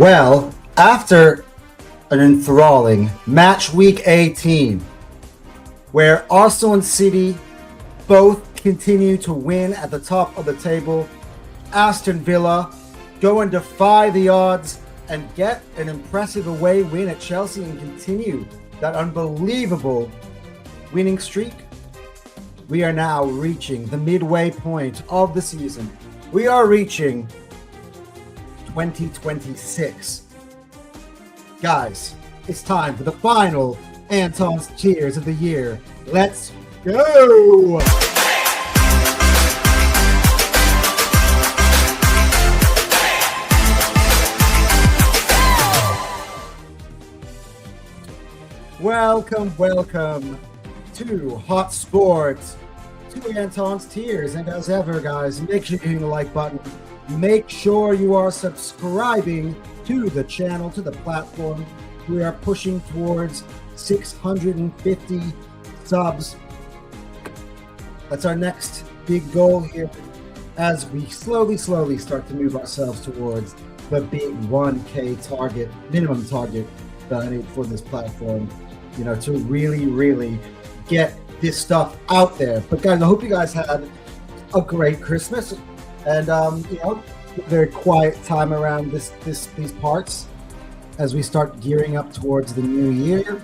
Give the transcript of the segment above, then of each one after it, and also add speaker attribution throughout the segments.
Speaker 1: Well, after an enthralling match week 18, where Arsenal and City both continue to win at the top of the table, Aston Villa go and defy the odds and get an impressive away win at Chelsea and continue that unbelievable winning streak. We are now reaching the midway point of the season. We are reaching 2026. Guys, it's time for the final Anton's Cheers of the year. Let's go! Welcome to Hotsport, to Anton's Tears. And as ever, guys, make sure you hit the like button. Make sure you are subscribing to the channel, to the platform. We are pushing towards 650 subs. That's our next big goal here as we slowly start to move ourselves towards the big 1K target, minimum target that I need for this platform, you know, to really get this stuff out there. But guys, I hope you guys had a great Christmas and you know, a very quiet time around these parts as we start gearing up towards the new year.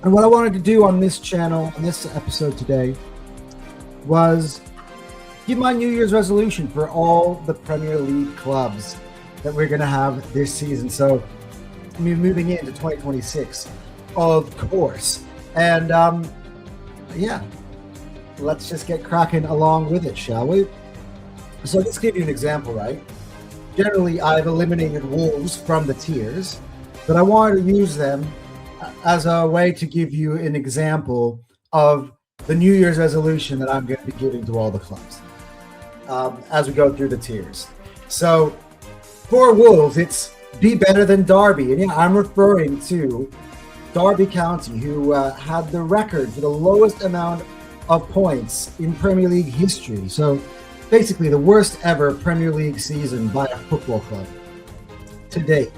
Speaker 1: And what I wanted to do on this channel, on this episode today, was give my New Year's resolution for all the Premier League clubs that we're going to have this season. So moving into 2026, of course. And yeah, let's just get cracking along with it, shall we? So let's give you an example, right? Generally, I've eliminated Wolves from the tiers, but I wanted to use them as a way to give you an example of the New Year's resolution that I'm going to be giving to all the clubs as we go through the tiers. So for Wolves, it's be better than Derby. And yeah, I'm referring to Derby County, who had the record for the lowest amount of points in Premier League history. So basically the worst ever Premier League season by a football club to date.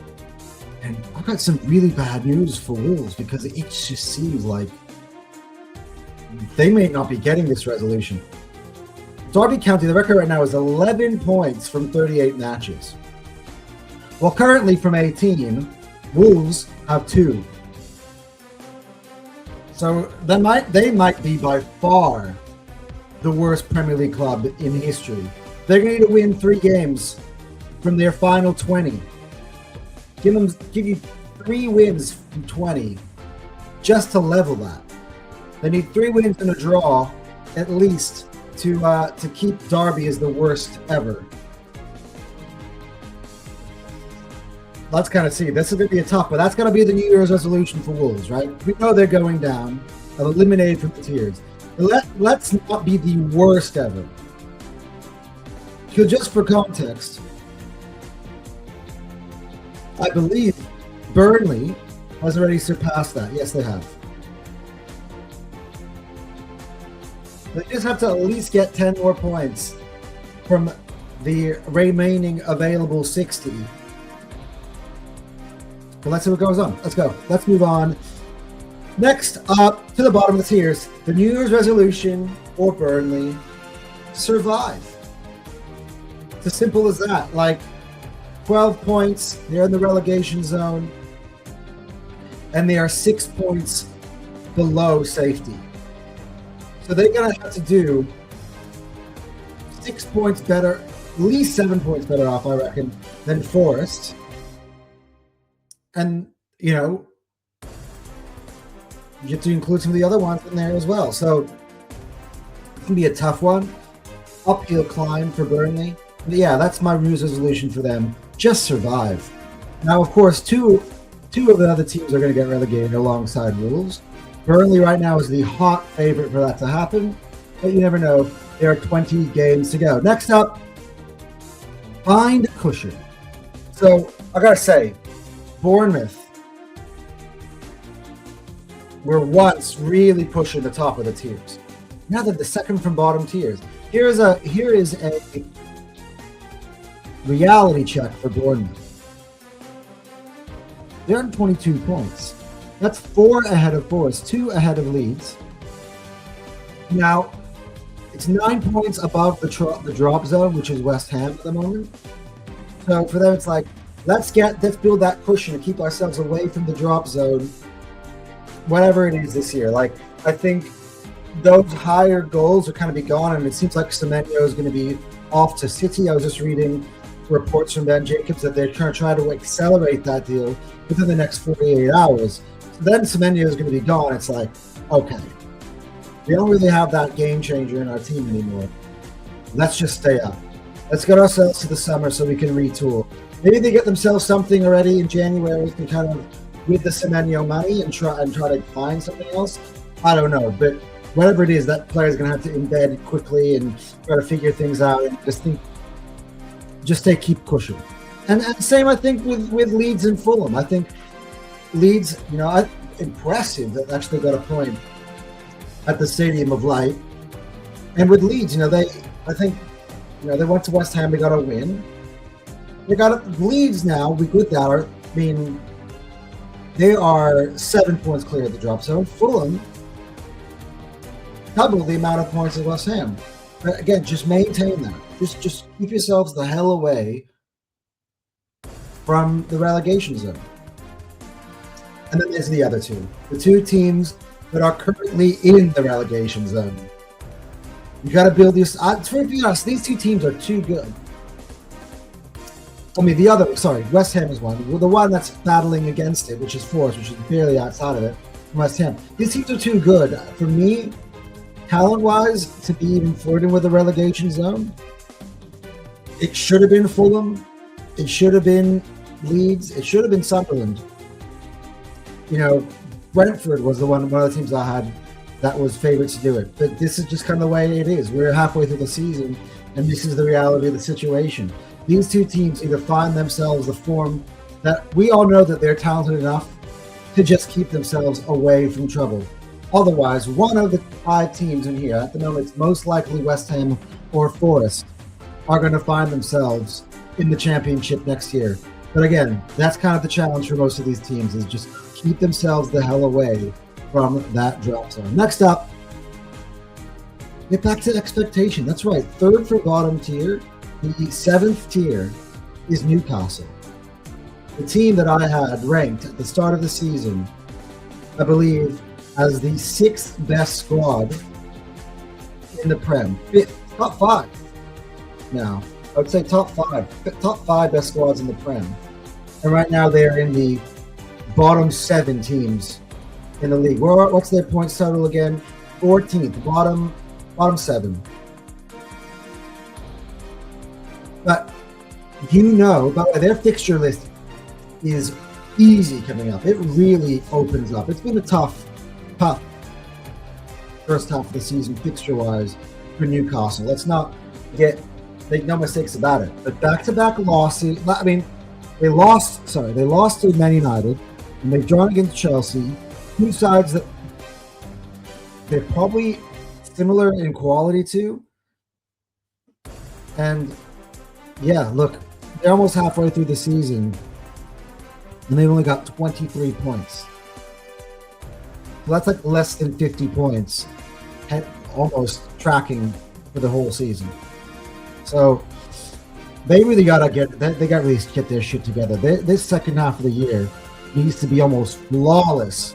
Speaker 1: And I've got some really bad news for Wolves because it just seems like they may not be getting this resolution. Derby County, the record right now is 11 points from 38 matches. Well, currently from 18, Wolves have 2. So they might be by far the worst Premier League club in history. They're going to need to win 3 games from their final 20. Give you 3 wins from 20 just to level that. They need 3 wins and a draw at least to keep Derby as the worst ever. Let's kind of see. This is going to be a tough, but that's going to be the New Year's resolution for Wolves, right? We know they're going down, eliminated from the tiers. Let's not be the worst ever. So just for context, I believe Burnley has already surpassed that. Yes, they have. They just have to at least get 10 more points from the remaining available 60. But let's see what goes on. Let's go. Let's move on. Next up, to the bottom of the tiers, the New Year's resolution for Burnley: survive. It's as simple as that. Like 12 points, they're in the relegation zone, and they are 6 points below safety. So they're going to have to do 6 points better, at least 7 points better off, I reckon, than Forest. And, you know, you have to include some of the other ones in there as well. So it can be a tough one. Uphill climb for Burnley. But yeah, that's my New Year's resolution for them. Just survive. Now, of course, two of the other teams are going to get relegated alongside Wolves. Burnley right now is the hot favorite for that to happen. But you never know. There are 20 games to go. Next up, find a cushion. So I got to say, Bournemouth were once really pushing the top of the tiers. Now they're the second from bottom tiers. Here is a reality check for Bournemouth. They're on 22 points. That's 4 ahead of Forest, 2 ahead of Leeds. Now, it's 9 points above the drop zone, which is West Ham at the moment. So for them, it's like, let's build that cushion and keep ourselves away from the drop zone, whatever it is this year. Like, I think those higher goals are kind of be gone, and it seems like Semenyo is going to be off to City. I was just reading reports from Ben Jacobs that they're trying to accelerate that deal within the next 48 hours. So then Semenyo is going to be gone. It's like, okay, we don't really have that game changer in our team anymore. Let's just stay up. Let's get ourselves to the summer so we can retool. Maybe they get themselves something already in January and kind of with the Semenyo money and try to find something else. I don't know, but whatever it is, that player is going to have to embed quickly and try to figure things out and keep pushing. And same, I think, with Leeds and Fulham. I think Leeds, impressive that actually got a point at the Stadium of Light. And with Leeds, they went to West Ham, they got a win. They got Leeds now. With that, they are 7 points clear of the drop zone. Fulham, double the amount of points as West Ham. But again, just maintain that. Just keep yourselves the hell away from the relegation zone. And then there's the other two. The two teams that are currently in the relegation zone. You got to build this. To be honest, these two teams are too good. West Ham is one. Well, the one that's battling against it, which is Forest, which is barely outside of it, West Ham. These teams are too good. For me, talent-wise, to be even flirting with the relegation zone, it should have been Fulham. It should have been Leeds. It should have been Sunderland. Brentford was one of the teams I had that was favourite to do it. But this is just kind of the way it is. We're halfway through the season, and this is the reality of the situation. These two teams either find themselves the form that we all know that they're talented enough to just keep themselves away from trouble. Otherwise, one of the 5 teams in here, at the moment, it's most likely West Ham or Forest, are going to find themselves in the championship next year. But again, that's kind of the challenge for most of these teams, is just keep themselves the hell away from that drop zone. Next up, get back to expectation. That's right, third for bottom tier. The 7th tier is Newcastle. The team that I had ranked at the start of the season, I believe, as the 6th best squad in the Prem. Top 5 now. I would say top 5. Top 5 best squads in the Prem. And right now they're in the bottom 7 teams in the league. What's their points total again? 14th. Bottom 7. But their fixture list is easy coming up. It really opens up. It's been a tough first half of the season fixture-wise for Newcastle. Let's not make no mistakes about it. But back-to-back losses. They lost to Man United, and they've drawn against Chelsea. Two sides that they're probably similar in quality to. And yeah, look, they're almost halfway through the season, and they've only got 23 points. So that's like less than 50 points, almost tracking for the whole season. So they really got to get their shit together. This second half of the year needs to be almost flawless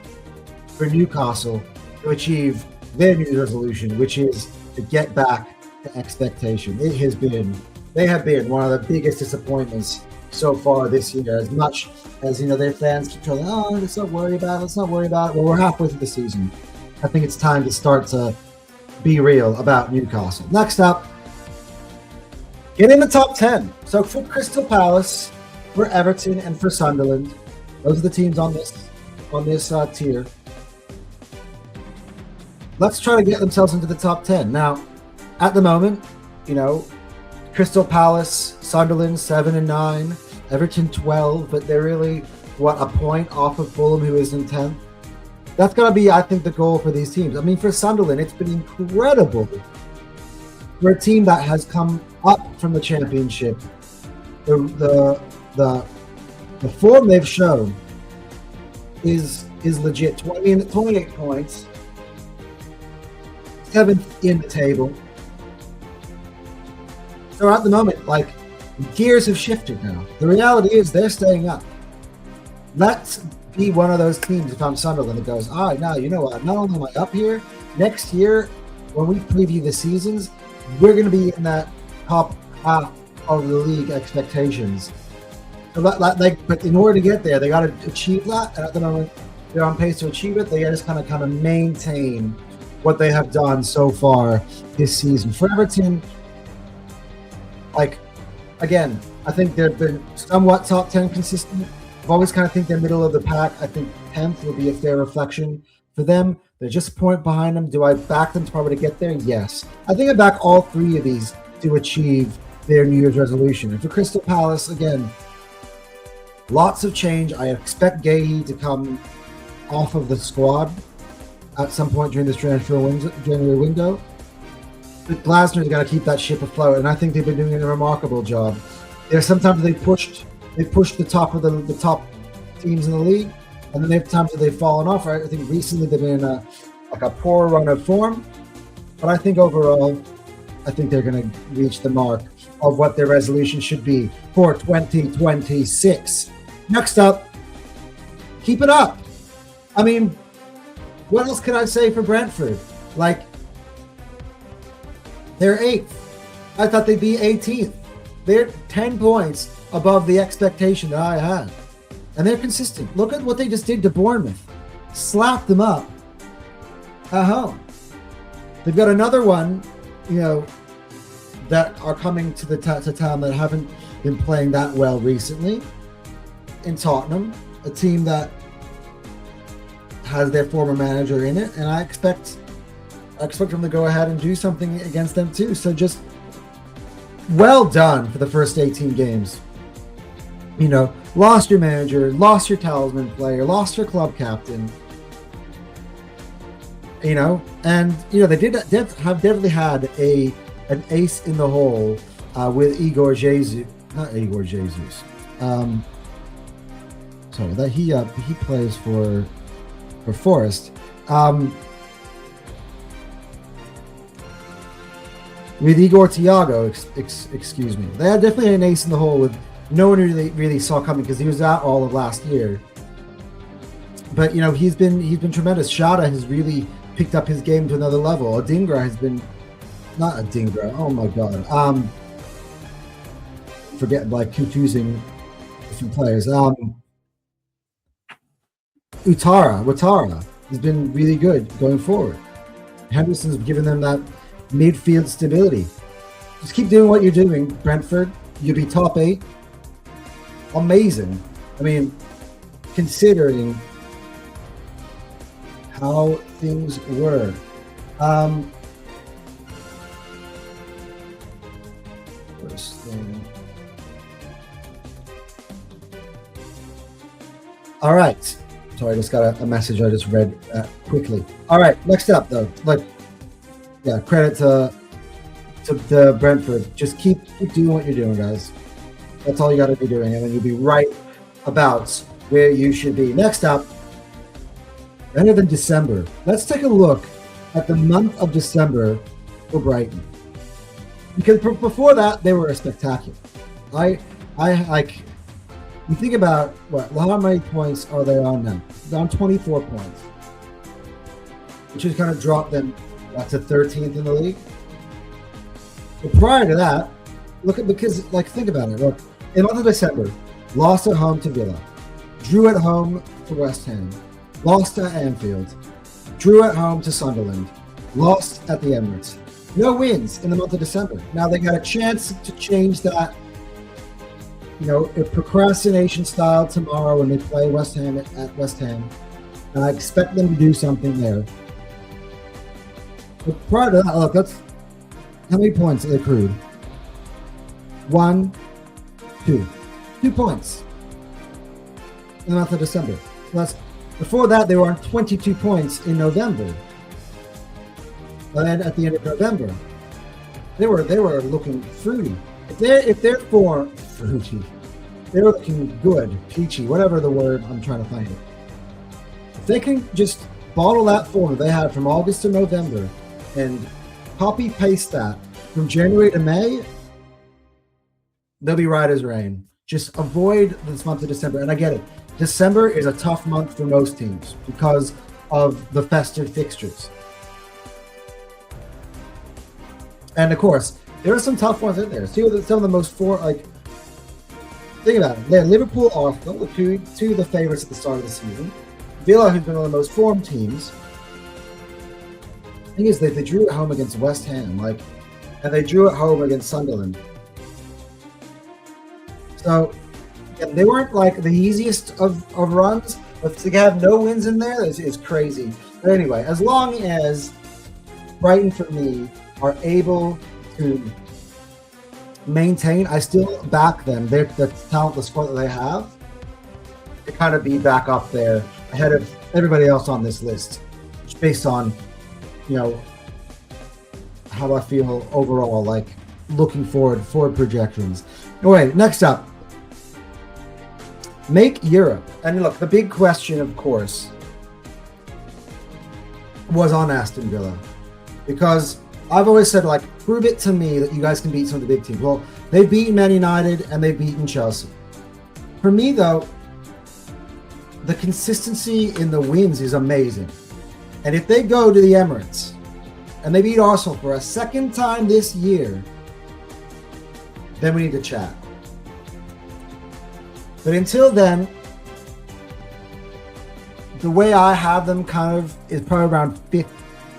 Speaker 1: for Newcastle to achieve their New Year's resolution, which is to get back to expectation. They have been one of the biggest disappointments so far this year. As much as their fans keep telling, let's not worry about it. Well, we're halfway through the season. I think it's time to start to be real about Newcastle. Next up, get in the top 10. So for Crystal Palace, for Everton, and for Sunderland, those are the teams on this tier. Let's try to get themselves into the top 10. Now, at the moment, Crystal Palace, Sunderland 7 and 9, Everton 12, but they're really a point off of Fulham, who is in 10th. That's going to be, I think, the goal for these teams. For Sunderland, it's been incredible for a team that has come up from the Championship. The form they've shown is legit. 28 points, 7th in the table. So at the moment, like, gears have shifted now. The reality is they're staying up. Let's be one of those teams, if I'm Sunderland, that goes, all right, now, you know what? Not only am I up here, next year, when we preview the seasons, we're going to be in that top half of the league expectations. So but in order to get there, they got to achieve that. And at the moment, they're on pace to achieve it. They just kind of maintain what they have done so far this season. For Everton, like, again, I think they've been somewhat top 10 consistent. I've always kind of think they're middle of the pack. I think 10th would be a fair reflection for them. They're just a point behind them. Do I back them to probably get there? Yes. I think I back all three of these to achieve their New Year's resolution. And for Crystal Palace, again, lots of change. I expect Gahey to come off of the squad at some point during this January window. But Glasner's got to keep that ship afloat, and I think they've been doing a remarkable job. There's sometimes they pushed the top of the top teams in the league, and then there have times that they've fallen off. Right? I think recently they've been in a poor run of form, but I think overall, I think they're going to reach the mark of what their resolution should be for 2026. Next up, keep it up. I mean, what else can I say for Brentford? Like, they're 8th. I thought they'd be 18th. They're 10 points above the expectation that I had. And they're consistent. Look at what they just did to Bournemouth. Slapped them up at home. They've got another one, that are coming to town that haven't been playing that well recently in Tottenham, a team that has their former manager in it, and I expect them to go ahead and do something against them too. So just well done for the first 18 games. Lost your manager, lost your talisman player, lost your club captain. And they did have definitely had an ace in the hole with Igor Jesus. Not Igor Jesus. Sorry, that he plays for Forest. With Igor Thiago, excuse me. They had definitely an ace in the hole with no one really saw coming because he was out all of last year. But he's been tremendous. Shada has really picked up his game to another level. Adingra has been not Adingra. Oh my god. Confusing different players. Ouattara has been really good going forward. Henderson's given them that midfield stability. Just keep doing what you're doing, Brentford. You'll be top 8. Amazing. I mean, considering how things were. First thing. All right. Sorry, I just got a message I just read quickly. All right, next up though, credit to Brentford. Just keep doing what you're doing, guys. That's all you got to be doing, and then you'll be right about where you should be. Next up, better than December. Let's take a look at the month of December for Brighton, because before that they were spectacular. You think about how many points are they on now? They're on 24 points, which has kind of dropped them to 13th in the league. But prior to that, think about it. Look, in the month of December, lost at home to Villa, drew at home to West Ham, lost at Anfield, drew at home to Sunderland, lost at the Emirates. No wins in the month of December. Now they got a chance to change that. A procrastination style tomorrow when they play West Ham at West Ham, and I expect them to do something there. But prior to that, look, that's how many points they accrued. 1, 2 points in the month of December. Before that, they were on 22 points in November. And at the end of November, they were looking fruity. If they're fruity, they were looking good, peachy, whatever the word I'm trying to find it. they can just bottle that form that they had from August to November and copy paste that from January to May, they'll be right as rain. Just avoid this month of December. And I get it. December is a tough month for most teams because of the festive fixtures. And of course, there are some tough ones in there. Some of the most think about it. They're Liverpool, Arsenal, the two of the favorites at the start of the season. Villa, who's been one of the most formed teams. The thing is, they drew at home against West Ham, and they drew at home against Sunderland. So yeah, they weren't the easiest of runs, but to have no wins in there is crazy. But anyway, as long as Brighton, for me, are able to maintain, I still back them. The talent, the squad that they have, to kind of be back up there ahead of everybody else on this list, just based on, how I feel overall, looking forward projections. Anyway, next up, make Europe. And look, the big question, of course, was on Aston Villa, because I've always said, prove it to me that you guys can beat some of the big teams. Well, they've beaten Man United and they've beaten Chelsea. For me, though, the consistency in the wins is amazing. And if they go to the Emirates and they beat Arsenal for a second time this year, then we need to chat. But until then, the way I have them is probably around 5th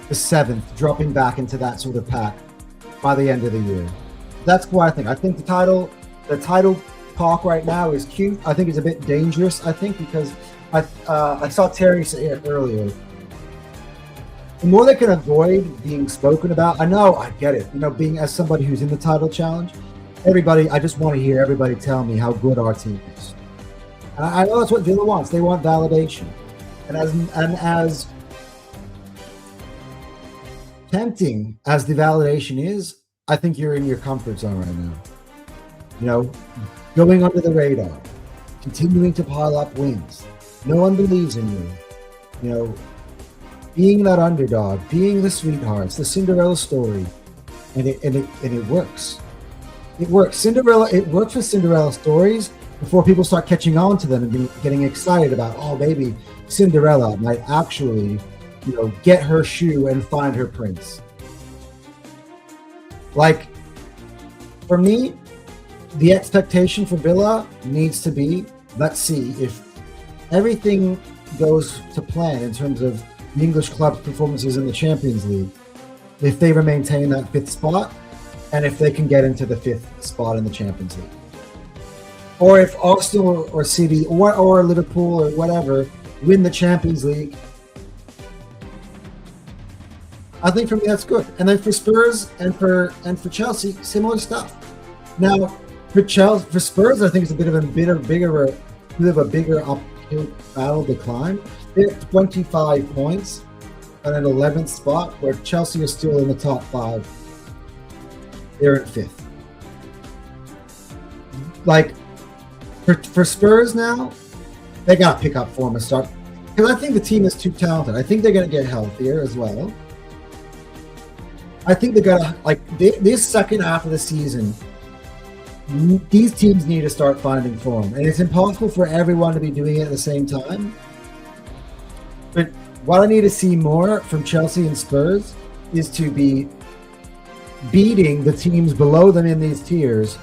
Speaker 1: to 7th, dropping back into that sort of pack by the end of the year. That's what I think. I think the title talk right now is cute. I think it's a bit dangerous, because I saw Terry say it earlier. The more they can avoid being spoken about, I get it. Being as somebody who's in the title challenge, I just want to hear everybody tell me how good our team is. And I know that's what Villa wants. They want validation. And as tempting as the validation is, I think you're in your comfort zone right now. Going under the radar, continuing to pile up wins. No one believes in you. Being that underdog, being the sweethearts, the Cinderella story, and it works. It works. It works for Cinderella stories before people start catching on to them and getting excited about, oh, maybe Cinderella might actually, get her shoe and find her prince. For me, the expectation for Villa needs to be, let's see if everything goes to plan in terms of the English club's performances in the Champions League, if they maintain that 5th spot, and if they can get into the 5th spot in the Champions League. Or if Arsenal or City or Liverpool or whatever win the Champions League, I think for me that's good. And then for Spurs and for Chelsea, similar stuff. Now for Spurs, I think it's a bit of a bigger uphill battle to climb. They're at 25 points and an 11th spot, where Chelsea is still in the top 5. They're at 5th. For Spurs now, they got to pick up form and start, because I think the team is too talented. I think they're going to get healthier as well. I think they got to, this second half of the season, these teams need to start finding form. And it's impossible for everyone to be doing it at the same time. But what I need to see more from Chelsea and Spurs is to be beating the teams below them in these tiers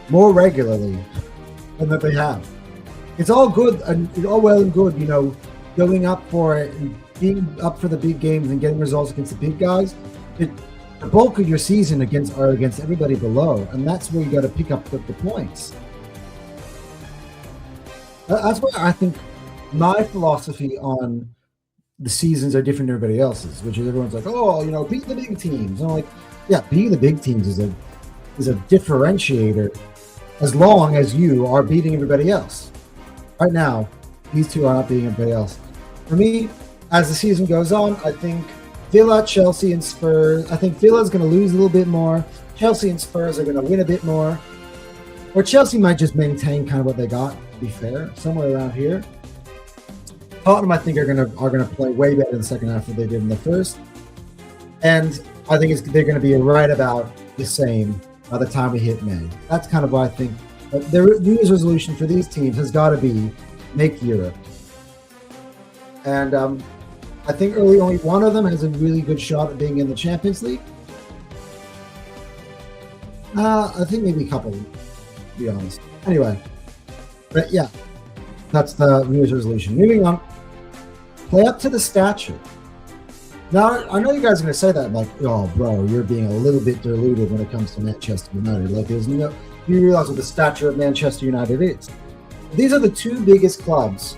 Speaker 1: more regularly than that they have. It's all good and all well and good, going up for it and being up for the big games and getting results against the big guys. The bulk of your season are against everybody below, and that's where you got to pick up the points. That's why I think my philosophy on the seasons are different than everybody else's, which is everyone's like, oh, beat the big teams. And I'm like, yeah, beating the big teams is a differentiator as long as you are beating everybody else. Right now, these two are not beating everybody else. For me, as the season goes on, I think Villa, Chelsea, and Spurs. I think Villa is going to lose a little bit more. Chelsea and Spurs are going to win a bit more. Or Chelsea might just maintain kind of what they got, to be fair, somewhere around here. Tottenham, I think, are gonna play way better in the second half than they did in the first, and I think they're going to be right about the same by the time we hit May. That's kind of what I think. But the New Year's resolution for these teams has got to be make Europe, and I think only one of them has a really good shot at being in the Champions League. I think maybe a couple, to be honest. Anyway, but yeah, that's the New Year's resolution. Moving on, play up to the stature. Now, I know you guys are going to say that, like, oh, bro, you're being a little bit deluded when it comes to Manchester United. Like, you realize what the stature of Manchester United is. These are the two biggest clubs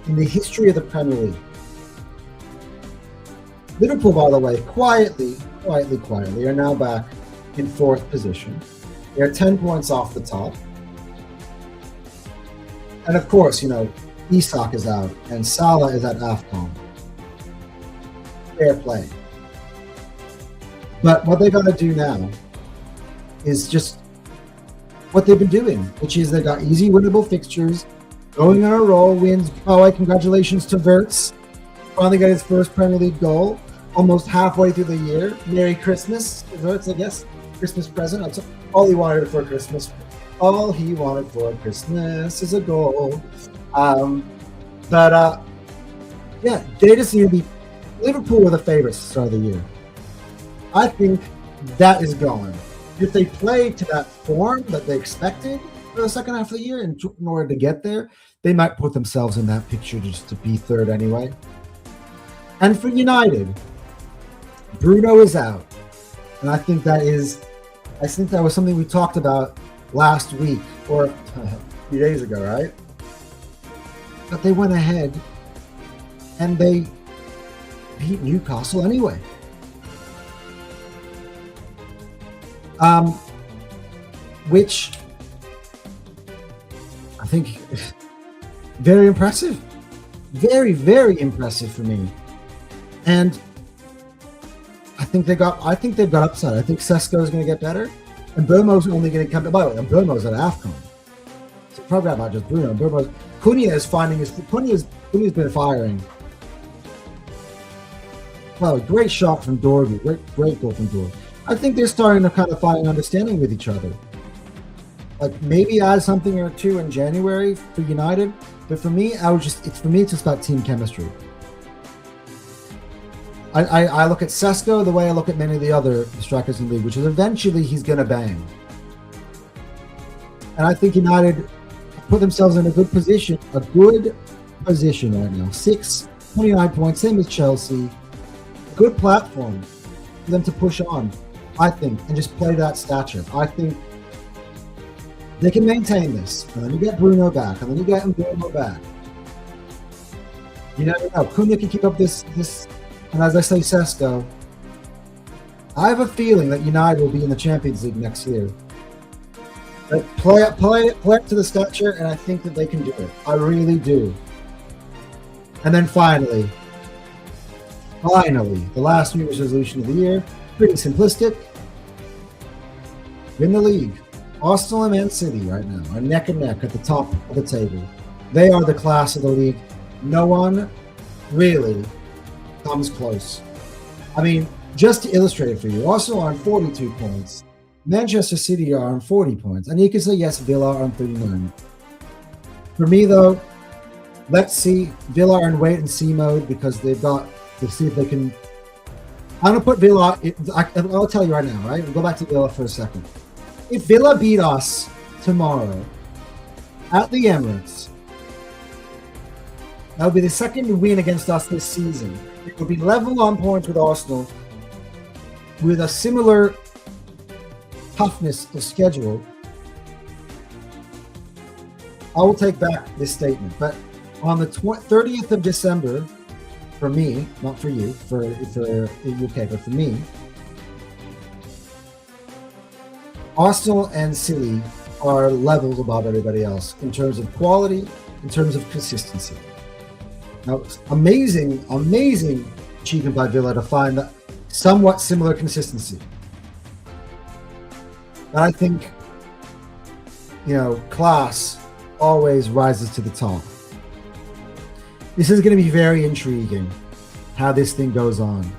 Speaker 1: in the history of the Premier League. Liverpool, by the way, quietly, are now back in fourth position. They're 10 points off the top. And of course, Isak is out and Salah is at AFCON. Fair play. But what they got to do now is just what they've been doing, which is they got easy winnable fixtures, going on a roll, wins. Oh, congratulations to Wirtz. Finally got his first Premier League goal, almost halfway through the year. Merry Christmas, Wirtz, I guess. Christmas present. That's all he wanted for Christmas. All he wanted for Christmas is a goal. Yeah, they just need to be. Liverpool were the favorites to start the year. I think that is gone. If they play to that form that they expected for the second half of the year in order to get there, they might put themselves in that picture just to be third anyway. And for United, Bruno is out. And I think that was something we talked about last week or a few days ago, right? But they went ahead and they beat Newcastle anyway. Which I think very impressive. Very, very impressive for me. And I think they've got upside. I think Sesko is going to get better. And Burmo's only going to come. By the way, and Burmo's at AFCON. So probably not just Bruno. Cunha is finding his. Cunha's been firing. Well, great shot from Dorgu. Great goal from Dorgu. I think they're starting to kind of find an understanding with each other. Like maybe add something or two in January for United, but for me, it's just about team chemistry. I look at Sesko the way I look at many of the other strikers in the league, which is eventually he's gonna bang. And I think United put themselves in a good position right now. 29 points, same as Chelsea. Good platform for them to push on, I think, and just play that stature. I think they can maintain this, and then you get Bruno back, and then you get Bruno back. You never know. Cunha can keep up this, and as I say, Sesko. I have a feeling that United will be in the Champions League next year. But play up to the stature, and I think that they can do it. I really do. And then finally, the last New Year's resolution of the year, pretty simplistic. Win the league. Arsenal and Man City right now are neck and neck at the top of the table. They are the class of the league. No one really comes close. I mean, just to illustrate it for you, Arsenal are on 42 points. Manchester City are on 40 points. And you can say, yes, Villa are on 39. For me, though, let's see. Villa are in wait-and-see mode because they've got to see if they can. I'm going to put Villa. I'll tell you right now, right? We'll go back to Villa for a second. If Villa beat us tomorrow at the Emirates, that would be the second win against us this season. It would be level on points with Arsenal with a similar toughness of schedule. I will take back this statement. But on the 30th of December, for me, not for you, for the UK, but for me, Arsenal and City are levels above everybody else in terms of quality, in terms of consistency. Now, amazing achievement by Villa to find that somewhat similar consistency. But I think, class always rises to the top. This is going to be very intriguing how this thing goes on.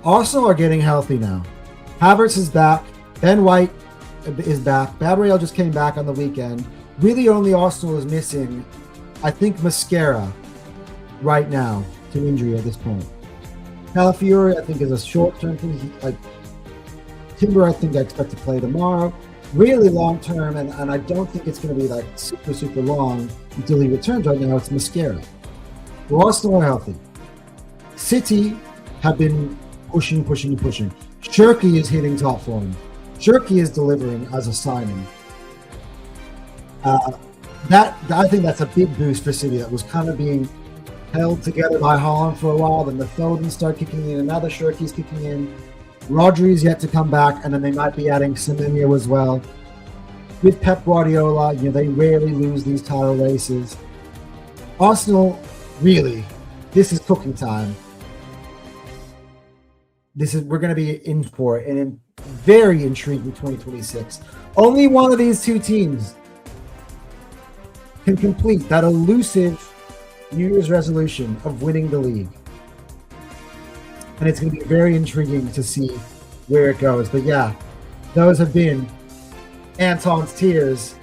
Speaker 1: Arsenal are getting healthy now. Havertz is back. Ben White is back. Gabriel just came back on the weekend. Really only Arsenal is missing, I think, Mascara right now to injury at this point. Calafiori, I think, is a short-term thing. Timber, I think I expect to play tomorrow. Really long-term, and I don't think it's going to be like super, super long until he returns. Right now, it's Mascara. Well, Arsenal are healthy. City have been pushing. Shirky is hitting top form. Shirky is delivering as a signing. I think that's a big boost for City. That was kind of being held together by Haaland for a while. Then the Foden start kicking in. Another Shirky's kicking in. Rodri's yet to come back, and then they might be adding Semenyo as well. With Pep Guardiola, they rarely lose these title races. Arsenal, really, this is cooking time. We're going to be in for it, and very intriguing 2026. Only one of these two teams can complete that elusive New Year's resolution of winning the league. And it's going to be very intriguing to see where it goes. But yeah, those have been Anton's tiers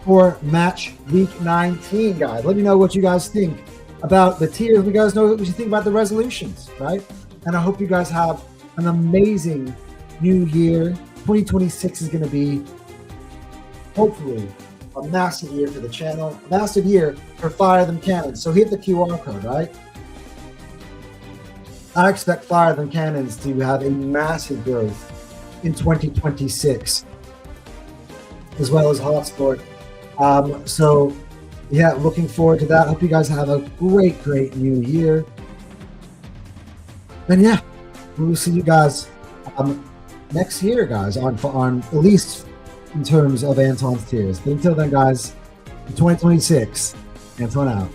Speaker 1: for match week 19, guys. Let me know what you guys think about the tiers. You guys know what you think about the resolutions, right? And I hope you guys have an amazing new year. 2026 is going to be, hopefully, a massive year for the channel, a massive year for Fire Them Cannons. So hit the QR code, right? I expect Fire Them Cannons to have a massive growth in 2026, as well as Hotsport. So, yeah, looking forward to that. Hope you guys have a great new year. And yeah, we'll see you guys next year, guys, on at least in terms of Anton's tiers. But until then, guys, in 2026, Anton out.